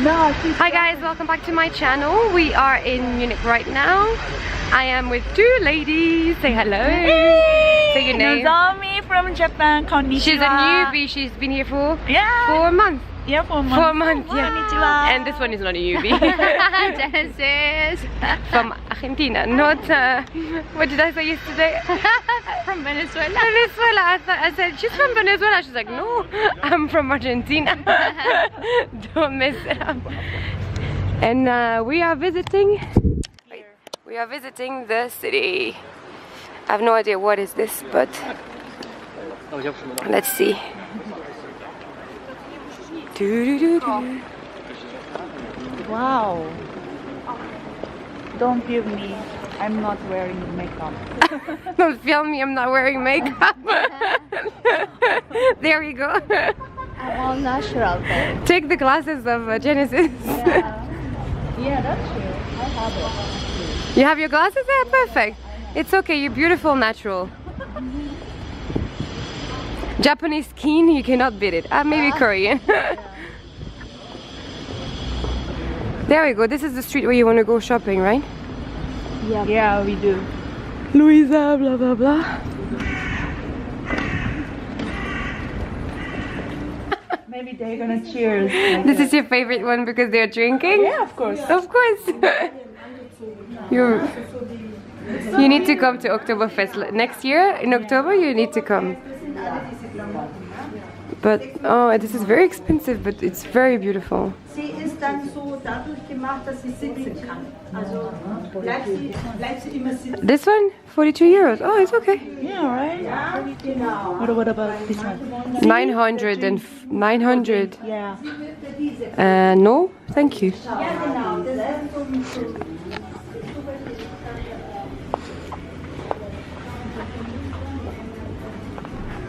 Hi guys, welcome back to my channel. We are in Munich right now. I am with two ladies. Say hello. Hey! Say your name. Nozomi from Japan. Konnichiwa. She's a newbie. She's been here for 4 months. Yeah, 4 months. 4 months, yeah. Konnichiwa. And this one is not a newbie. Genesis. From Argentina, not what did I say yesterday? From Venezuela. Venezuela. I said she's from Venezuela. She's like, no, I'm from Argentina. Don't mess it up. And we are visiting. We are visiting the city. I have no idea what is this, but let's see. Wow. Don't film me. I'm not wearing makeup. Don't film me, I'm not wearing makeup. There we go. I'm all natural then. Take the glasses of Genesis. Yeah, that's true. I have it. You have your glasses? Yeah, perfect. It's okay, you're beautiful, natural. Japanese skin, you cannot beat it. Maybe Korean. There we go, this is the street where you want to go shopping, right? Yeah, we do. Louisa, blah blah blah. Maybe they're gonna cheers. This is your favorite one because they're drinking? Yeah, of course. Of course. You need to come to Oktoberfest next year. In October you need to come. But oh, this is very expensive, but it's very beautiful. Sie ist dann so dadurch gemacht, dass sie sitzen kann. Also bleibt sie immer sitzen. This one? 42 euros. Oh, it's okay. Yeah, right? Ja, genau. What about this one? 900 and 900. Yeah. No, thank you. Ja, genau. Das ist so.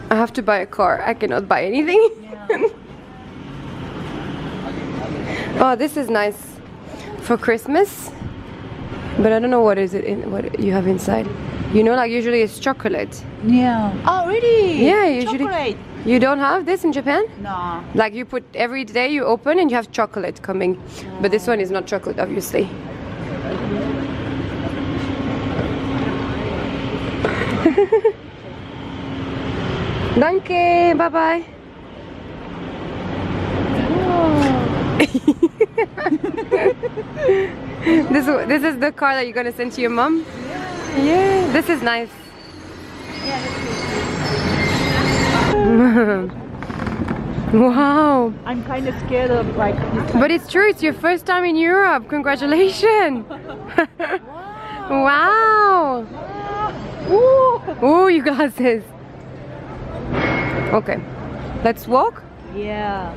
I have to buy a car. I cannot buy anything. Oh, this is nice for Christmas, but I don't know what is it in what you have inside. You know, like usually it's chocolate. Yeah. Oh, really? Yeah, usually. Chocolate. You don't have this in Japan? No. Like you put every day you open and you have chocolate coming, but this one is not chocolate, obviously. Danke, bye bye. This is the car that you're gonna send to your mom? Yeah, this is nice. Wow. I'm kind of scared of like this. But it's true, it's your first time in Europe. Congratulations. Wow. Ooh, you glasses. Okay, let's walk. Yeah.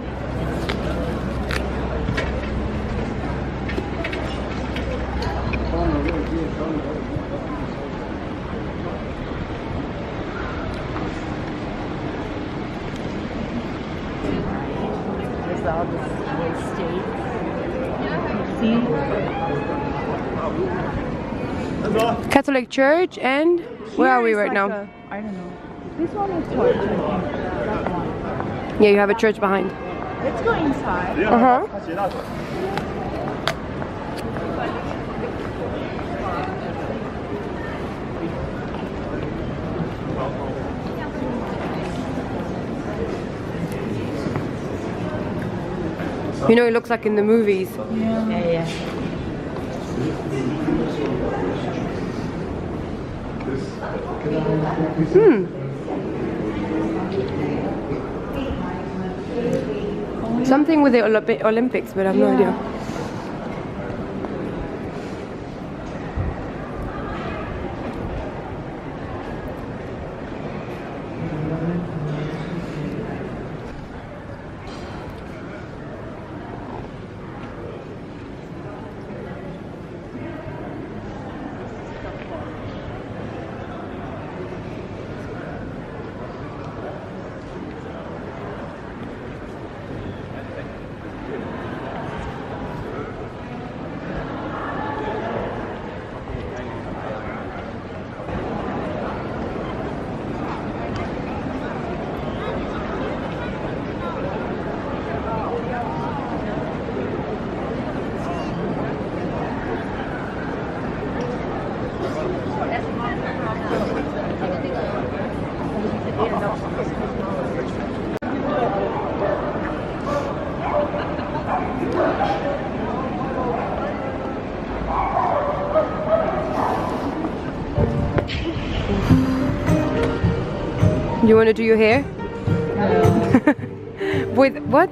There's all this state. See? Catholic Church, and where are we right now? I don't know. This one is church, I think. That one. Yeah, you have a church behind. Let's go inside. Uh-huh. You know, it looks like in the movies. Yeah. Something with the Olympics, but I have no idea. You want to do your hair? With what?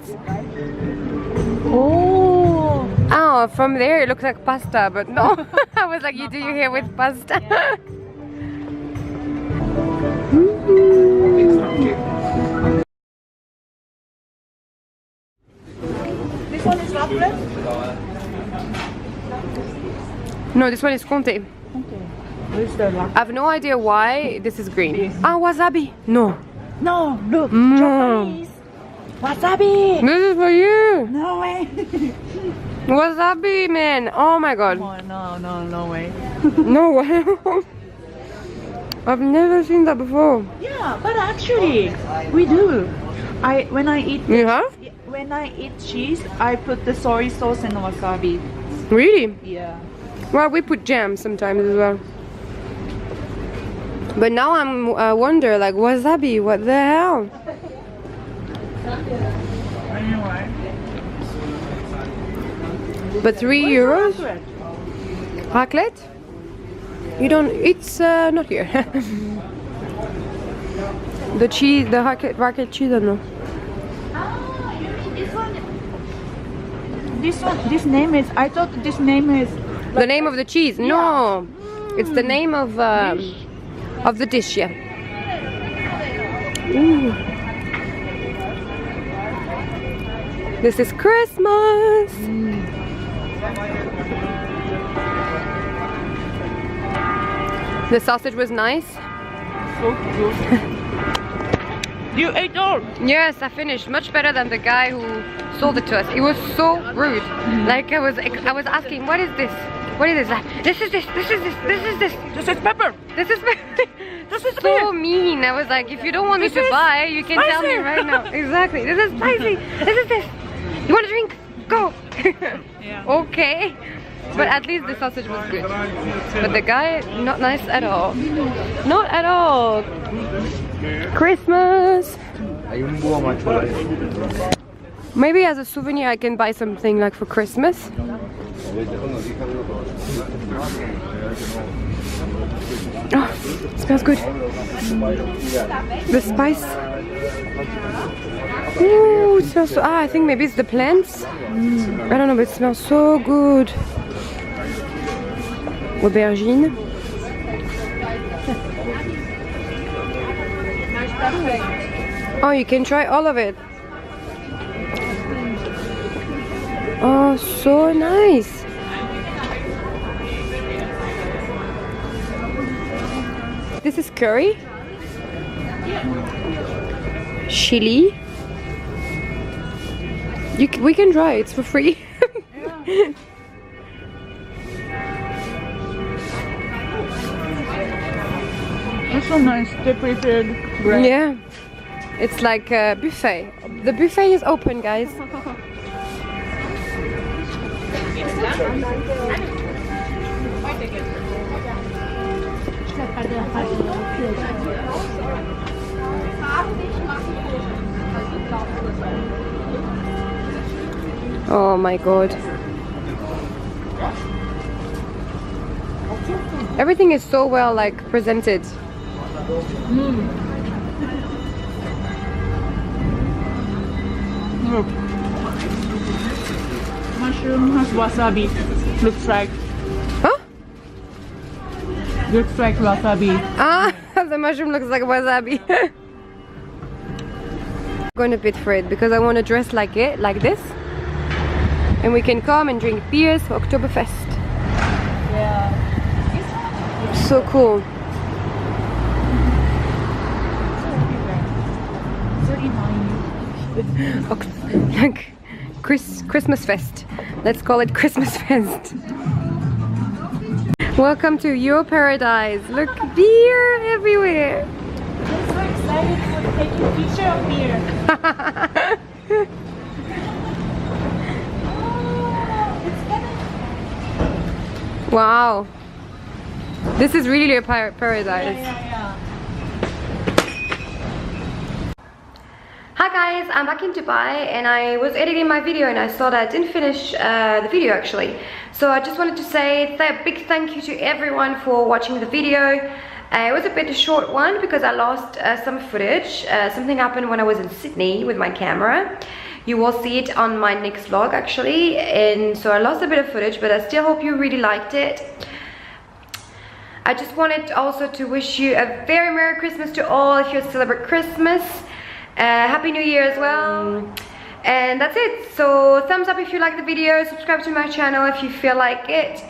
Oh. Oh, from there it looks like pasta, but no. I was like, you do your hair with pasta. This one is chocolate? No, this one is Conte. Okay. Where's the last? I have no idea why this is green. Ah, wasabi. No. No, look. Mm. Japanese. Wasabi. This is for you. No way. Wasabi, man. Oh my god. Oh, no way. No way. I've never seen that before. Yeah, but actually, we do. When I eat cheese, I put the soy sauce and wasabi. Really? Yeah. Well, we put jam sometimes as well. But now I'm wonder like wasabi. What the hell? Anyway. But 3 euros? Raclette? You don't. It's not here. The cheese, the raclette cheese, I don't know. This name is. I thought this name is. The name of the cheese? No, it's the name of the dish. Yeah. Ooh. This is Christmas. The sausage was nice. So good. You ate all. Yes, I finished. Much better than the guy who sold it to us. He was so rude. Like I was asking, what is this? What is this? Like, this is this. This is this. This is this. This is pepper. This is this is so mean. I was like, if you don't want me to buy, you can tell me right now. Exactly. This is spicy. This is this. You want a drink? Go. Yeah. Okay. But at least the sausage was good. But the guy, not nice at all. Not at all. Christmas. Maybe as a souvenir I can buy something like for Christmas. Oh, it smells good. The spice. Ooh, it smells so. I think maybe it's the plants. I don't know, but it smells so good. Aubergine. Oh, you can try all of it. Oh, so nice. This is curry. Chili. We can try it, it's for free. It's so nice. They prepared bread. Yeah. It's like a buffet. The buffet is open, guys. Oh my god. Everything is so well like presented. Look. Mushroom has wasabi. Looks like. Huh? Looks like wasabi. Ah, the mushroom looks like wasabi. I'm going to bid for it because I want to dress like it, like this. And we can come and drink beers for Oktoberfest. Yeah. So cool. Like Christmas fest. Let's call it Christmas fest. Welcome to your paradise. Look, beer everywhere. I'm so excited to take a picture of beer. Wow. This is really a paradise. Yeah. Hi guys, I'm back in Dubai and I was editing my video and I saw that I didn't finish the video actually. So I just wanted to say a big thank you to everyone for watching the video. It was a bit short one because I lost some footage. Something happened when I was in Sydney with my camera. You will see it on my next vlog actually, and so I lost a bit of footage, but I still hope you really liked it. I just wanted also to wish you a very Merry Christmas to all if you celebrate Christmas. Happy New Year as well. And that's it. So thumbs up if you like the video, subscribe to my channel if you feel like it.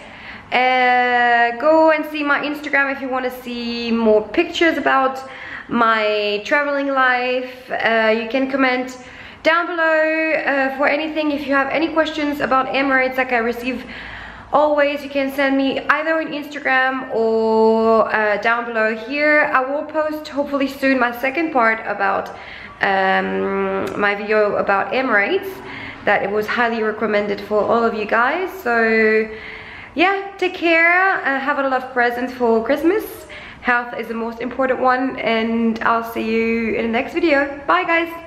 Go and see my Instagram if you want to see more pictures about my traveling life. You can comment down below for anything. If you have any questions about Emirates, like I receive always, you can send me either on Instagram or down below here. I will post hopefully soon my second part about my video about Emirates, that it was highly recommended for all of you guys. So yeah, take care, have a lot of presents for Christmas. Health is the most important one, and I'll see you in the next video. Bye guys.